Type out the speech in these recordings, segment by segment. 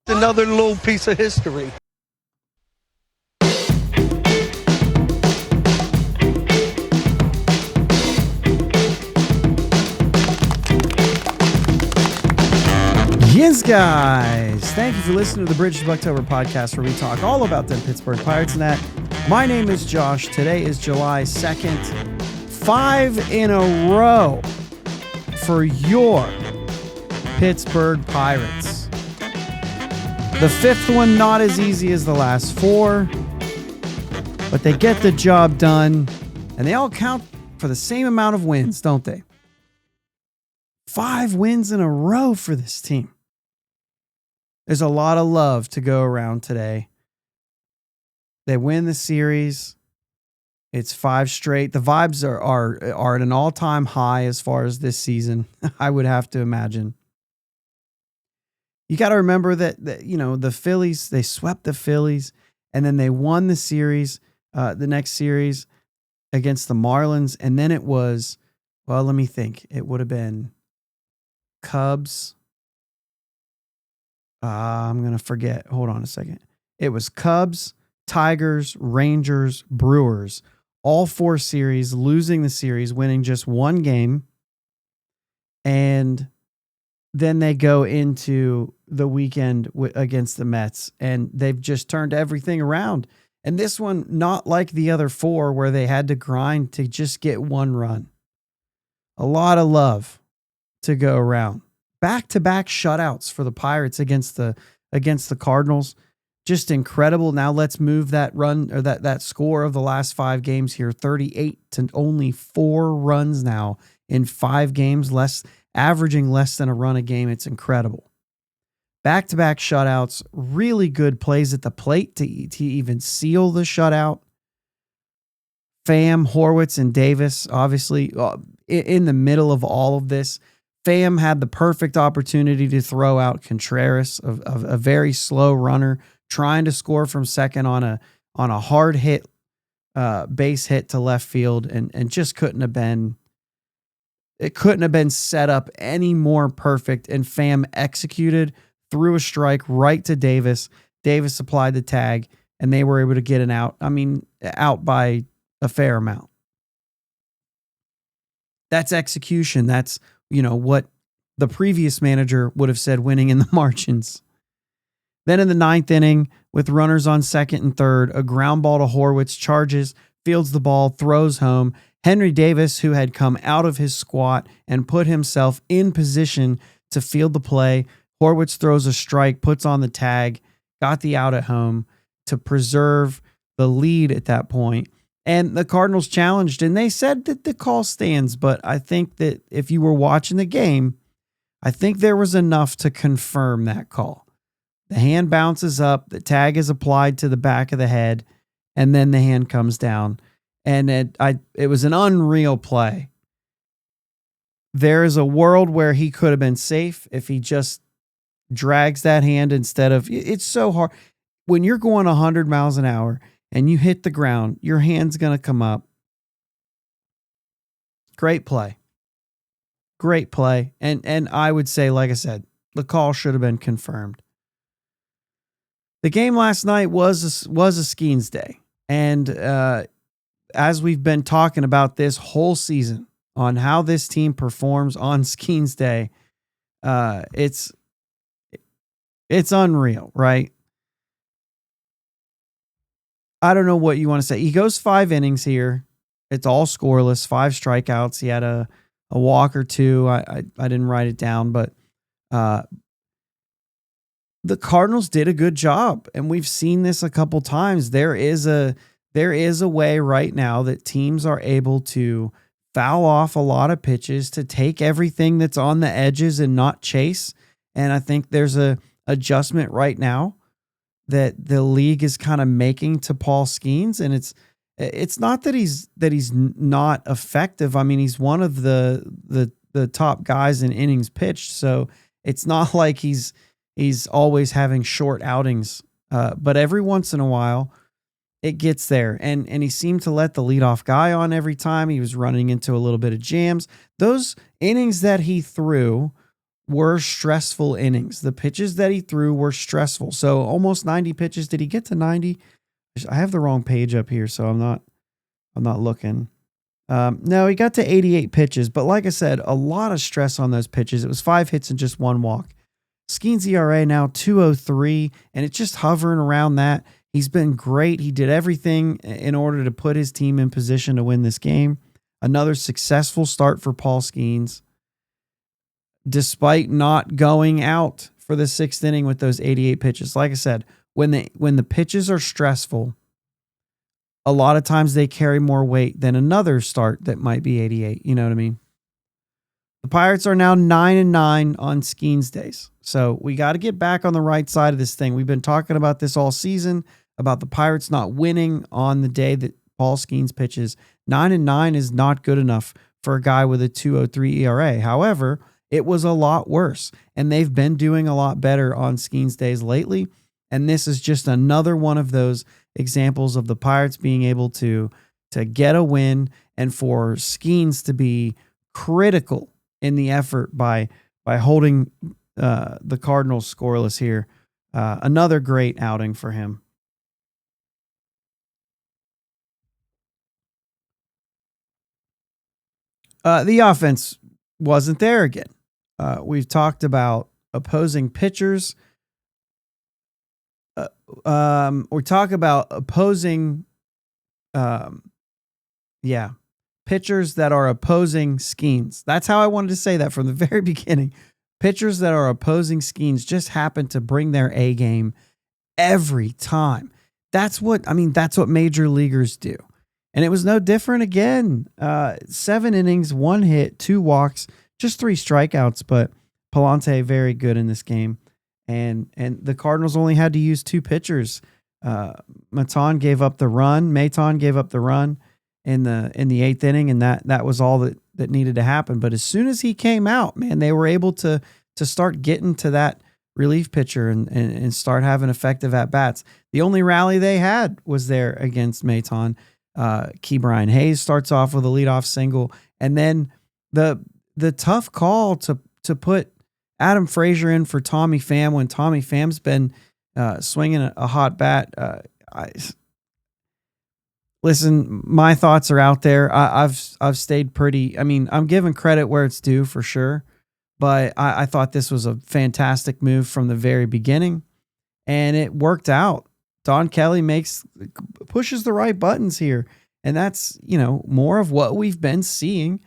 Another little piece of history. Yes, guys. Thank you for listening to the Bridge to Buctober podcast, where we talk all about the Pittsburgh Pirates and that. My name is Josh. Today is July 2nd. 5 in a row for your Pittsburgh Pirates. The fifth one not as easy as the last four, but they get the job done, and they all count for the same amount of wins, don't they? 5 wins in a row for this team. There's a lot of love to go around today. They win the series. It's 5 straight. The vibes are at an all-time high as far as this season, I would have to imagine. You got to remember that the Phillies, they swept the Phillies, and then they won the series, the next series against the Marlins, and then it was, well, let me think. It would have been Cubs. I'm going to forget. Hold on a second. It was Cubs, Tigers, Rangers, Brewers. All 4 series, losing the series, winning just 1 game. And then they go into the weekend against the Mets, and they've just turned everything around. And this one, not like the other 4 where they had to grind to just get 1 run. A lot of love to go around. Back-to-back shutouts for the Pirates against the Cardinals. Just incredible. Now let's move that run, or that score of the last 5 games here, 38 to only 4 runs now in 5 games, averaging less than a run a game. It's incredible. Back-to-back shutouts, really good plays at the plate to even seal the shutout. Pham, Horwitz, and Davis, obviously, in the middle of all of this. Pham had the perfect opportunity to throw out Contreras, a very slow runner, trying to score from second on a hard hit, base hit to left field, and just couldn't have been set up any more perfect. And Pham executed, threw a strike right to Davis. Davis applied the tag, and they were able to get an out. I mean, out by a fair amount. That's execution. That's what the previous manager would have said winning in the margins. Then in the 9th inning, with runners on second and third, a ground ball to Horwitz, charges, fields the ball, throws home. Henry Davis, who had come out of his squat and put himself in position to field the play, Horwitz throws a strike, puts on the tag, got the out at home to preserve the lead at that point. And the Cardinals challenged, and they said that the call stands, but I think that if you were watching the game, I think there was enough to confirm that call. The hand bounces up, the tag is applied to the back of the head, and then the hand comes down. And it was an unreal play. There is a world where he could have been safe if he just drags that hand instead of... It's so hard. When you're going 100 miles an hour and you hit the ground, your hand's going to come up. Great play. Great play. And I would say, like I said, the call should have been confirmed. The game last night was a Skenesday. And as we've been talking about this whole season on how this team performs on Skenesday, it's unreal, right? I don't know what you want to say. He goes 5 innings here. It's all scoreless, 5 strikeouts. He had a walk or 2. I didn't write it down, but the Cardinals did a good job, and we've seen this a couple times. There is a way right now that teams are able to foul off a lot of pitches, to take everything that's on the edges and not chase. And I think there's a adjustment right now that the league is kind of making to Paul Skenes, and it's not that he's not effective. I mean, he's one of the top guys in innings pitched, so it's not like he's always having short outings. But every once in a while, it gets there, and he seemed to let the leadoff guy on every time. He was running into a little bit of jams. Those innings that he threw were stressful innings. The pitches that he threw were stressful. So almost 90 pitches. Did he get to 90? I have the wrong page up here, so I'm not looking. No, he got to 88 pitches, but like I said, a lot of stress on those pitches. It was 5 hits and just 1 walk. Skenes ERA now 2.03, and it's just hovering around that. He's been great. He did everything in order to put his team in position to win this game. Another successful start for Paul Skenes, despite not going out for the 6th inning with those 88 pitches. Like I said, when the pitches are stressful, a lot of times they carry more weight than another start that might be 88. You know what I mean? The Pirates are now 9-9 on Skenesdays. So we got to get back on the right side of this thing. We've been talking about this all season, about the Pirates not winning on the day that Paul Skenes pitches. 9-9 is not good enough for a guy with a 2.03 ERA. However, it was a lot worse, and they've been doing a lot better on Skenesdays lately. And this is just another one of those examples of the Pirates being able to get a win, and for Skenes to be critical in the effort by holding the Cardinals scoreless here. Another great outing for him. The offense wasn't there again. We've talked about opposing pitchers. We talk about opposing, pitchers that are opposing Skenes. That's how I wanted to say that from the very beginning. Pitchers that are opposing Skenes just happen to bring their A game every time. That's what major leaguers do. And it was no different again. 7 innings, 1 hit, 2 walks, just 3 strikeouts, but Palante very good in this game. And the Cardinals only had to use 2 pitchers. Maton gave up the run. Maton gave up the run in the 8th inning, and that was all that needed to happen. But as soon as he came out, man, they were able to start getting to that relief pitcher and start having effective at-bats. The only rally they had was there against Maton. Key Brian Hayes starts off with a leadoff single, and then the tough call to put Adam Frazier in for Tommy Pham when Tommy Pham's been swinging a hot bat. Listen, my thoughts are out there. I've stayed pretty. I mean, I'm giving credit where it's due for sure, but I thought this was a fantastic move from the very beginning, and it worked out. Don Kelly pushes the right buttons here, and that's more of what we've been seeing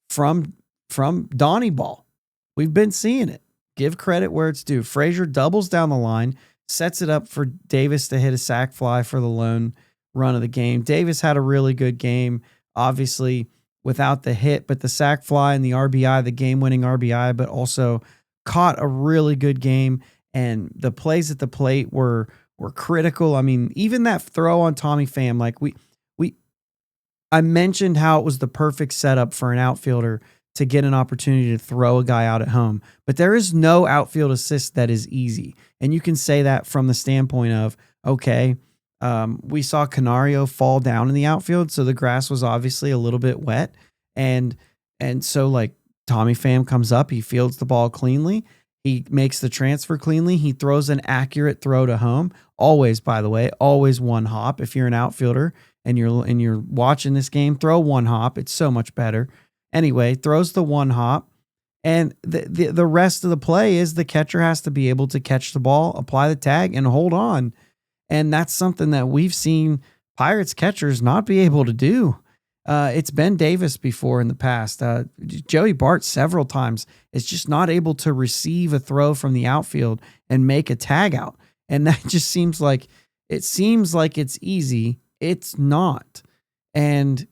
from Donnie Ball. We've been seeing it. Give credit where it's due. Frazier doubles down the line, sets it up for Davis to hit a sac fly for the lone run of the game. Davis had a really good game, obviously without the hit, but the sac fly and the RBI, the game-winning RBI, but also caught a really good game, and the plays at the plate were critical. I mean, even that throw on Tommy Pham, like I mentioned how it was the perfect setup for an outfielder to get an opportunity to throw a guy out at home. But there is no outfield assist that is easy. And you can say that from the standpoint of, okay, we saw Canario fall down in the outfield, so the grass was obviously a little bit wet. And so like Tommy Pham comes up, he fields the ball cleanly, he makes the transfer cleanly, he throws an accurate throw to home. Always, by the way, always 1 hop. If you're an outfielder and you're watching this game, throw 1 hop. It's so much better. Anyway, throws the 1 hop, and the rest of the play is the catcher has to be able to catch the ball, apply the tag, and hold on. And that's something that we've seen Pirates catchers not be able to do. It's Ben Davis before in the past. Joey Bart several times is just not able to receive a throw from the outfield and make a tag out. And that just seems like it's easy. It's not. And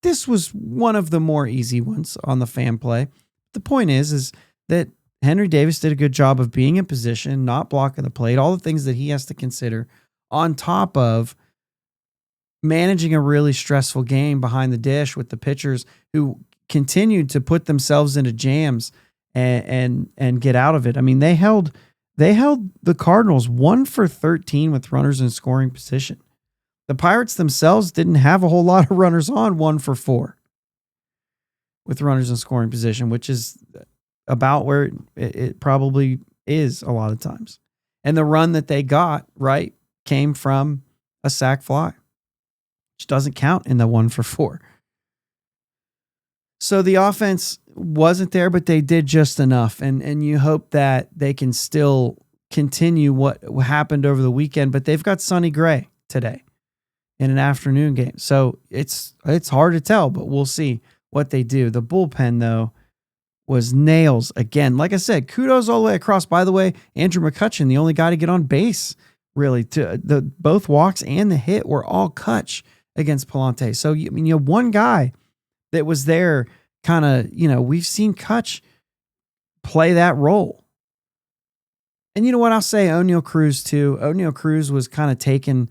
this was one of the more easy ones on the fan play. The point is that Henry Davis did a good job of being in position, not blocking the plate, all the things that he has to consider, on top of managing a really stressful game behind the dish with the pitchers who continued to put themselves into jams and get out of it. I mean, they held the Cardinals 1 for 13 with runners in scoring position. The Pirates themselves didn't have a whole lot of runners on, 1 for 4 with runners in scoring position, which is about where it probably is a lot of times. And the run that they got, right, came from a sac fly, which doesn't count in the 1-for-4. So the offense wasn't there, but they did just enough. And you hope that they can still continue what happened over the weekend, but they've got Sonny Gray today in an afternoon game. So it's hard to tell, but we'll see what they do. The bullpen, though, was nails again. Like I said, kudos all the way across. By the way, Andrew McCutchen, the only guy to get on base, really. To the both walks and the hit were all Kutch against Palante. So you have one guy that was there, kind of. We've seen Kutch play that role. And you know what? I'll say O'Neal Cruz too. O'Neal Cruz was kind of taken.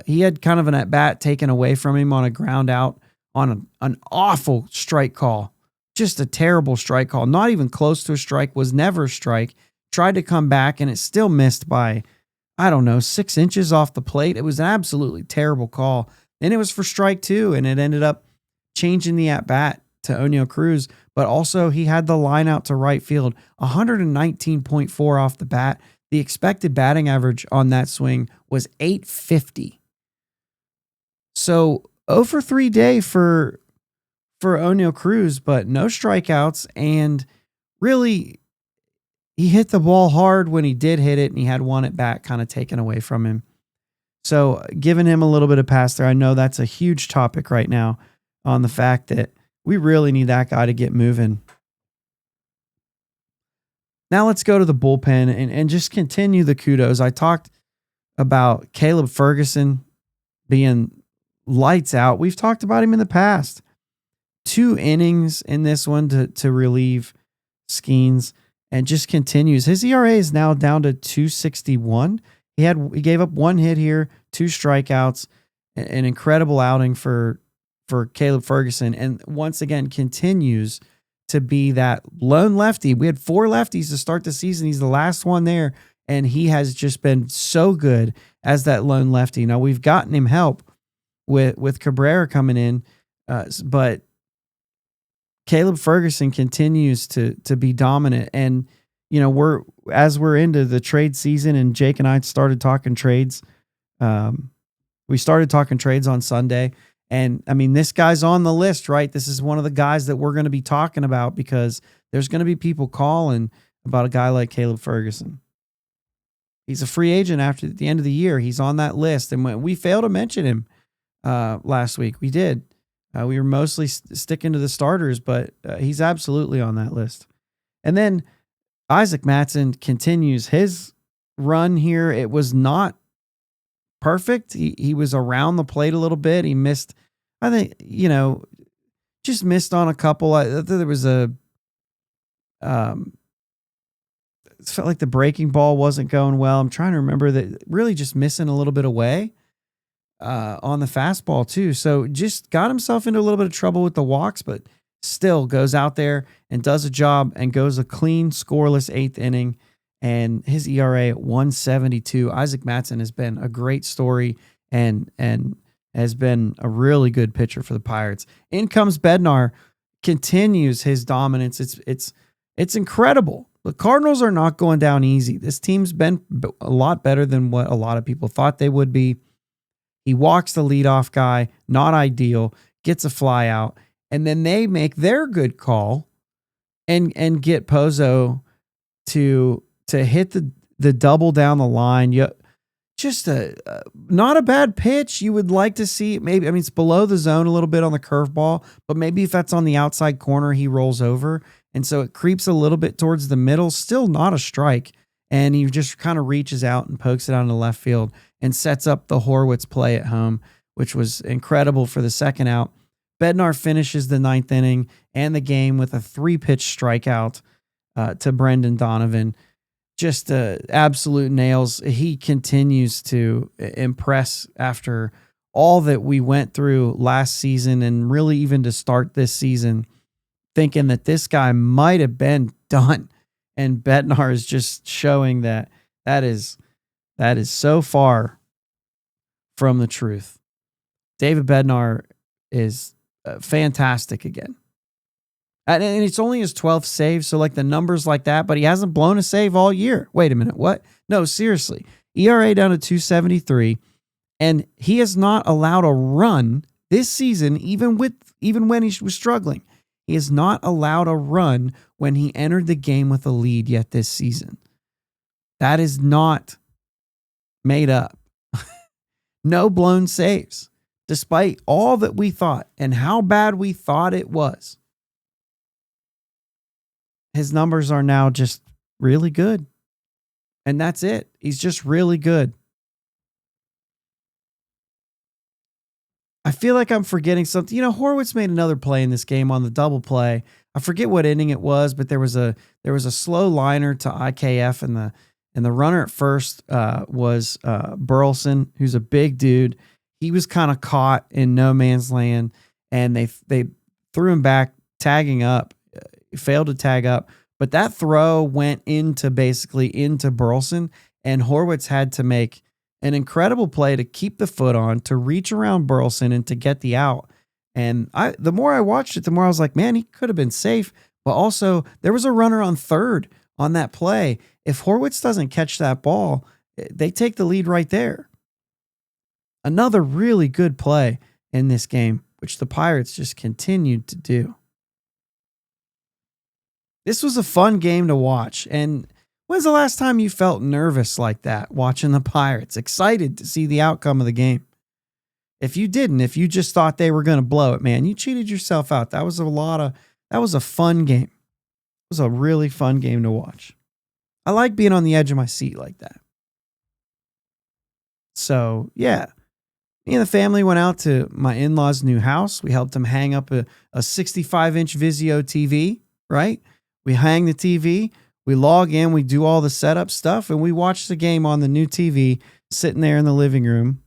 He had kind of an at bat taken away from him on a ground out on an awful strike call. Just a terrible strike call. Not even close to a strike. Was never a strike. Tried to come back and it still missed by, 6 inches off the plate. It was an absolutely terrible call. And it was for strike 2. And it ended up changing the at bat to O'Neal Cruz. But also he had the line out to right field. 119.4 off the bat. The expected batting average on that swing was .850. So 0 for 3 day for O'Neal Cruz, but no strikeouts. And really, he hit the ball hard when he did hit it, and he had one at bat kind of taken away from him. So giving him a little bit of pass there. I know that's a huge topic right now on the fact that we really need that guy to get moving. Now let's go to the bullpen and just continue the kudos. I talked about Caleb Ferguson being lights out. We've talked about him in the past. 2 innings in this one to relieve Skenes and just continues. His ERA is now down to 2.61. He gave up 1 hit here, 2 strikeouts, an incredible outing for Caleb Ferguson, and once again continues to be that lone lefty. We had 4 lefties to start the season. He's the last one there, and he has just been so good as that lone lefty. Now we've gotten him help with Cabrera coming in, but Caleb Ferguson continues to be dominant. And, we're into the trade season, and Jake and I started talking trades. We started talking trades on Sunday. And this guy's on the list, right? This is one of the guys that we're going to be talking about because there's going to be people calling about a guy like Caleb Ferguson. He's a free agent after the end of the year. He's on that list. And when we failed to mention him last week, we did. We were mostly sticking to the starters, but he's absolutely on that list. And then Isaac Mattson continues his run here. It was not perfect. He was around the plate a little bit. He missed, I think, just missed on a couple. There was it felt like the breaking ball wasn't going well. I'm trying to remember that, really just missing a little bit away on the fastball too. So just got himself into a little bit of trouble with the walks, but still goes out there and does a job and goes a clean scoreless 8th inning. And his ERA at 1.72. Isaac Mattson has been a great story and has been a really good pitcher for the Pirates. In comes Bednar, continues his dominance. It's incredible. The Cardinals are not going down easy. This team's been a lot better than what a lot of people thought they would be. He walks the leadoff guy, not ideal, gets a fly out, and then they make their good call and get Pozo to hit the double down the line. Just not a bad pitch. You would like to see maybe, it's below the zone a little bit on the curveball, but maybe if that's on the outside corner, he rolls over. And so it creeps a little bit towards the middle, still not a strike. And he just kind of reaches out and pokes it out into left field and sets up the Horwitz play at home, which was incredible for the second out. Bednar finishes the 9th inning and the game with a 3-pitch strikeout to Brendan Donovan. Just absolute nails. He continues to impress after all that we went through last season and really even to start this season, thinking that this guy might have been done. And Bednar is just showing that is so far from the truth. David Bednar is fantastic again. And it's only his 12th save, so like the numbers like that, but he hasn't blown a save all year. Wait a minute, what? No, seriously. ERA down to 273, and he has not allowed a run this season, even when he was struggling. He has not allowed a run when he entered the game with a lead yet this season. That is not made up. No blown saves, despite all that we thought and how bad we thought it was. His numbers are now just really good. And that's it. He's just really good. I feel like I'm forgetting something. You know, Horwitz made another play in this game on the double play. I forget what inning it was, but there was a slow liner to IKF, and the runner at first was Burleson, who's a big dude. He was kind of caught in no man's land, and they threw him back, tagging up. Failed to tag up, but that throw went into Burleson, and Horwitz had to make an incredible play to keep the foot on, to reach around Burleson and to get the out. And the more I watched it, the more I was like, man, he could have been safe, but also there was a runner on third on that play. If Horwitz doesn't catch that ball, they take the lead right there. Another really good play in this game, which the Pirates just continued to do. This was a fun game to watch. And when's the last time you felt nervous like that watching the Pirates, excited to see the outcome of the game? If you didn't, if you just thought they were going to blow it, man, you cheated yourself out. That was a fun game. It was a really fun game to watch. I like being on the edge of my seat like that. So, yeah. Me and the family went out to my in-laws' new house. We helped them hang up a 65-inch Vizio TV, right? We hang the TV, we log in, we do all the setup stuff, and we watch the game on the new TV sitting there in the living room.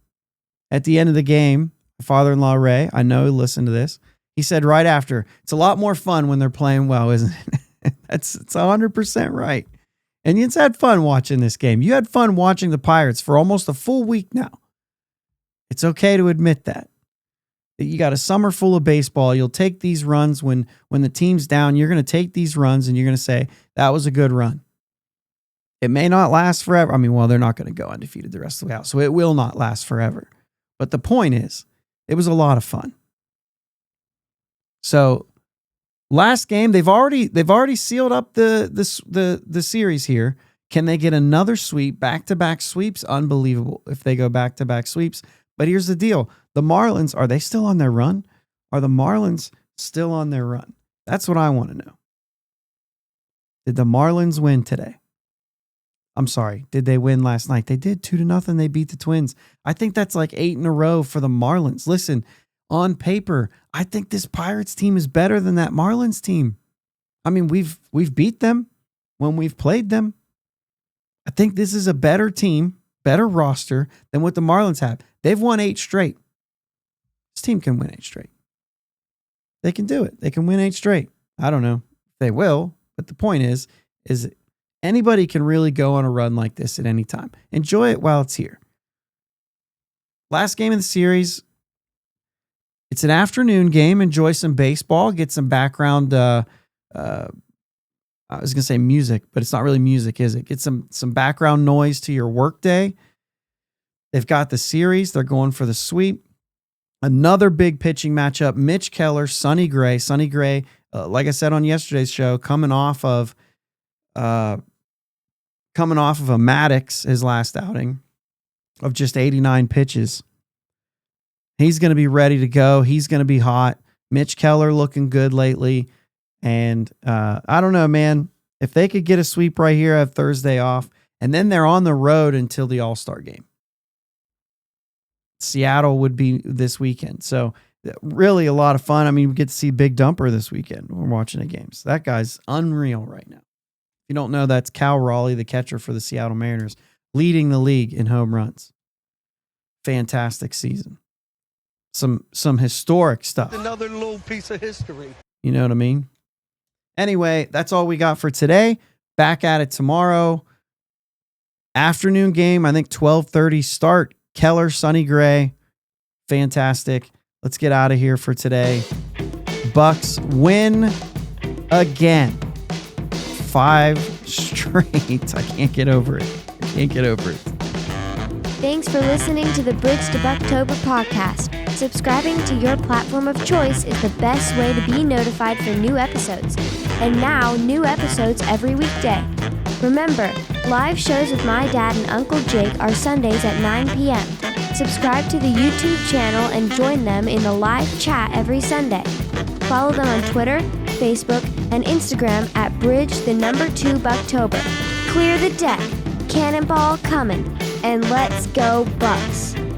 At the end of the game, my father-in-law, Ray, I know he listened to this. He said right after, it's a lot more fun when they're playing well, isn't it? It's 100% right. And you had fun watching this game. You had fun watching the Pirates for almost a full week now. It's okay to admit that. You got a summer full of baseball. You'll take these runs when the team's down. You're going to take these runs and you're going to say, that was a good run. It may not last forever. I mean, well, they're not going to go undefeated the rest of the way out, so it will not last forever. But the point is, it was a lot of fun. So last game, they've already sealed up the series here. Can they get another sweep, back-to-back sweeps? Unbelievable if they go back-to-back sweeps. But here's the deal. The Marlins, are they still on their run? Are the Marlins still on their run? That's what I want to know. Did the Marlins win today? I'm sorry. Did they win last night? They did 2-0. They beat the Twins. I think that's like 8 in a row for the Marlins. Listen, on paper, I think this Pirates team is better than that Marlins team. I mean, we've beat them when we've played them. I think this is a better team, better roster than what the Marlins have. They've won 8 straight. This team can win 8 straight. They can do it. They can win 8 straight. I don't know if they will, but the point is anybody can really go on a run like this at any time. Enjoy it while it's here. Last game of the series. It's an afternoon game. Enjoy some baseball. Get some background. I was going to say music, but it's not really music, is it? Get some background noise to your workday. They've got the series. They're going for the sweep. Another big pitching matchup. Mitch Keller, Sonny Gray. Sonny Gray, like I said on yesterday's show, coming off of a Maddox, his last outing of just 89 pitches. He's going to be ready to go. He's going to be hot. Mitch Keller looking good lately. And I don't know, man. If they could get a sweep right here, have Thursday off, and then they're on the road until the All-Star game. Seattle would be this weekend. So really a lot of fun. I mean, we get to see Big Dumper this weekend when we're watching the games. That guy's unreal right now. If you don't know, that's Cal Raleigh, the catcher for the Seattle Mariners, leading the league in home runs. Fantastic season. Some historic stuff. Another little piece of history. You know what I mean? Anyway, that's all we got for today. Back at it tomorrow. Afternoon game, I think 12:30 start. Keller, Sonny Gray. Fantastic. Let's get out of here for today. Bucs win. Again. 5 straight. I can't get over it. Thanks for listening to the Bridge to Buctober podcast. Subscribing to your platform of choice is the best way to be notified for new episodes. And now, new episodes every weekday. Remember, live shows with my dad and Uncle Jake are Sundays at 9 p.m. Subscribe to the YouTube channel and join them in the live chat every Sunday. Follow them on Twitter, Facebook, and Instagram at Bridge2 Buctober. Clear the deck, cannonball coming, and let's go Bucs!